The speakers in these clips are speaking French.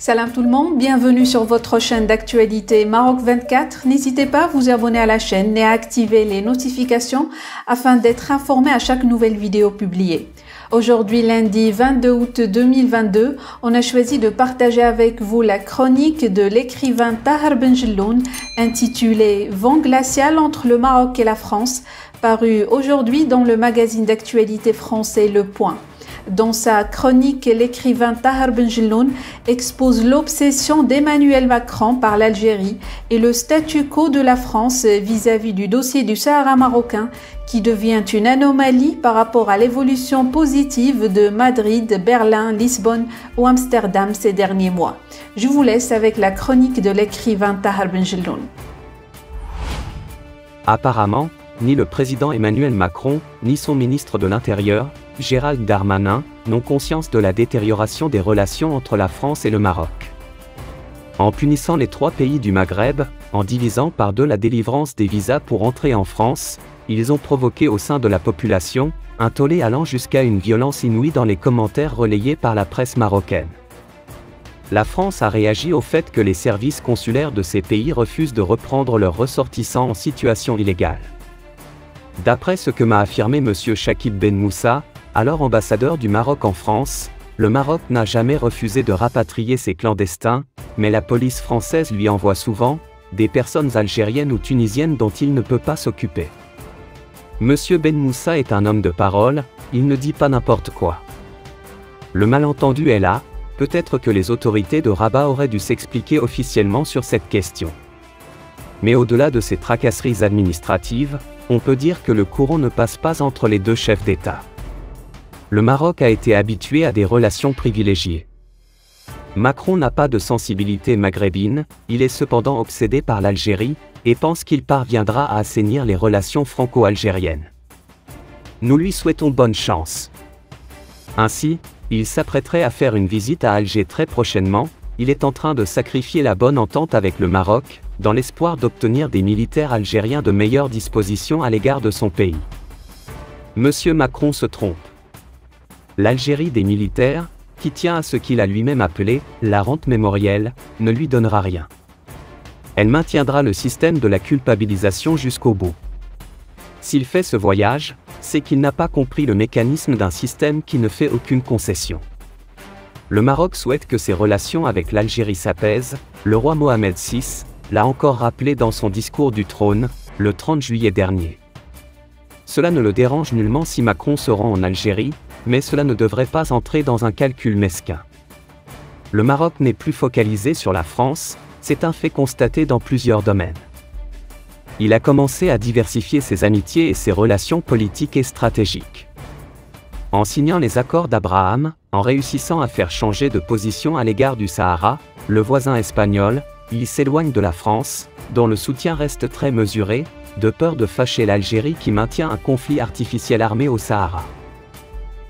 Salam tout le monde, bienvenue sur votre chaîne d'actualité Maroc 24. N'hésitez pas à vous abonner à la chaîne et à activer les notifications afin d'être informé à chaque nouvelle vidéo publiée. Aujourd'hui, lundi 22 août 2022, on a choisi de partager avec vous la chronique de l'écrivain Tahar Benjelloun intitulée Vent glacial entre le Maroc et la France, parue aujourd'hui dans le magazine d'actualité français Le Point. Dans sa chronique, l'écrivain Tahar Benjelloun expose l'obsession d'Emmanuel Macron par l'Algérie et le statu quo de la France vis-à-vis du dossier du Sahara marocain qui devient une anomalie par rapport à l'évolution positive de Madrid, Berlin, Lisbonne ou Amsterdam ces derniers mois. Je vous laisse avec la chronique de l'écrivain Tahar Benjelloun. Apparemment, ni le président Emmanuel Macron, ni son ministre de l'Intérieur, Gérald Darmanin, n'ont conscience de la détérioration des relations entre la France et le Maroc. En punissant les trois pays du Maghreb, en divisant par deux la délivrance des visas pour entrer en France, ils ont provoqué au sein de la population un tollé allant jusqu'à une violence inouïe dans les commentaires relayés par la presse marocaine. La France a réagi au fait que les services consulaires de ces pays refusent de reprendre leurs ressortissants en situation illégale. D'après ce que m'a affirmé M. Chakib Ben Moussa, alors ambassadeur du Maroc en France, le Maroc n'a jamais refusé de rapatrier ces clandestins, mais la police française lui envoie souvent des personnes algériennes ou tunisiennes dont il ne peut pas s'occuper. M. Ben Moussa est un homme de parole, il ne dit pas n'importe quoi. Le malentendu est là, peut-être que les autorités de Rabat auraient dû s'expliquer officiellement sur cette question. Mais au-delà de ces tracasseries administratives, on peut dire que le courant ne passe pas entre les deux chefs d'État. Le Maroc a été habitué à des relations privilégiées. Macron n'a pas de sensibilité maghrébine, il est cependant obsédé par l'Algérie, et pense qu'il parviendra à assainir les relations franco-algériennes. Nous lui souhaitons bonne chance. Ainsi, il s'apprêterait à faire une visite à Alger très prochainement, il est en train de sacrifier la bonne entente avec le Maroc, dans l'espoir d'obtenir des militaires algériens de meilleures dispositions à l'égard de son pays. Monsieur Macron se trompe. L'Algérie des militaires, qui tient à ce qu'il a lui-même appelé « la rente mémorielle », ne lui donnera rien. Elle maintiendra le système de la culpabilisation jusqu'au bout. S'il fait ce voyage, c'est qu'il n'a pas compris le mécanisme d'un système qui ne fait aucune concession. Le Maroc souhaite que ses relations avec l'Algérie s'apaisent, le roi Mohamed VI l'a encore rappelé dans son discours du trône, le 30 juillet dernier. Cela ne le dérange nullement si Macron se rend en Algérie, mais cela ne devrait pas entrer dans un calcul mesquin. Le Maroc n'est plus focalisé sur la France, c'est un fait constaté dans plusieurs domaines. Il a commencé à diversifier ses amitiés et ses relations politiques et stratégiques. En signant les accords d'Abraham, en réussissant à faire changer de position à l'égard du Sahara, le voisin espagnol, il s'éloigne de la France, dont le soutien reste très mesuré, de peur de fâcher l'Algérie qui maintient un conflit artificiel armé au Sahara.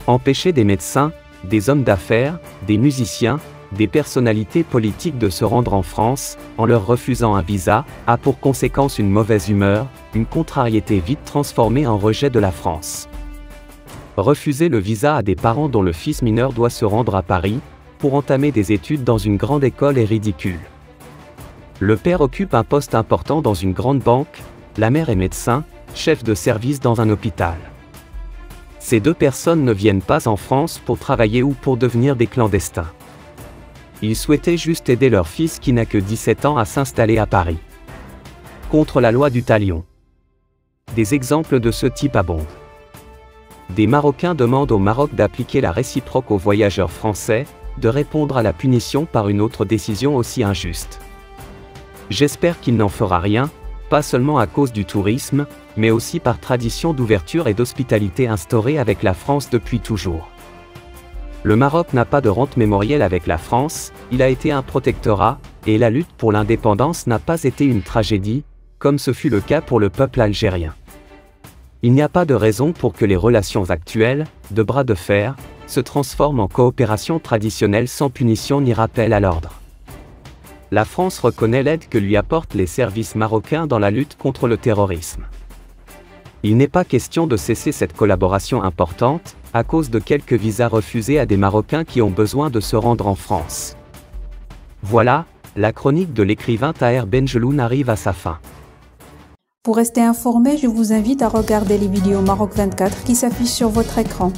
Empêcher des médecins, des hommes d'affaires, des musiciens, des personnalités politiques de se rendre en France, en leur refusant un visa, a pour conséquence une mauvaise humeur, une contrariété vite transformée en rejet de la France. Refuser le visa à des parents dont le fils mineur doit se rendre à Paris, pour entamer des études dans une grande école est ridicule. Le père occupe un poste important dans une grande banque, la mère est médecin, chef de service dans un hôpital. Ces deux personnes ne viennent pas en France pour travailler ou pour devenir des clandestins. Ils souhaitaient juste aider leur fils qui n'a que 17 ans à s'installer à Paris. Contre la loi du talion. Des exemples de ce type abondent. Des Marocains demandent au Maroc d'appliquer la réciproque aux voyageurs français, de répondre à la punition par une autre décision aussi injuste. J'espère qu'il n'en fera rien, pas seulement à cause du tourisme, mais aussi par tradition d'ouverture et d'hospitalité instaurée avec la France depuis toujours. Le Maroc n'a pas de rente mémorielle avec la France, il a été un protectorat, et la lutte pour l'indépendance n'a pas été une tragédie, comme ce fut le cas pour le peuple algérien. Il n'y a pas de raison pour que les relations actuelles, de bras de fer, se transforment en coopération traditionnelle sans punition ni rappel à l'ordre. La France reconnaît l'aide que lui apportent les services marocains dans la lutte contre le terrorisme. Il n'est pas question de cesser cette collaboration importante, à cause de quelques visas refusés à des Marocains qui ont besoin de se rendre en France. Voilà, la chronique de l'écrivain Taher Benjeloun arrive à sa fin. Pour rester informé, je vous invite à regarder les vidéos Maroc 24 qui s'affichent sur votre écran.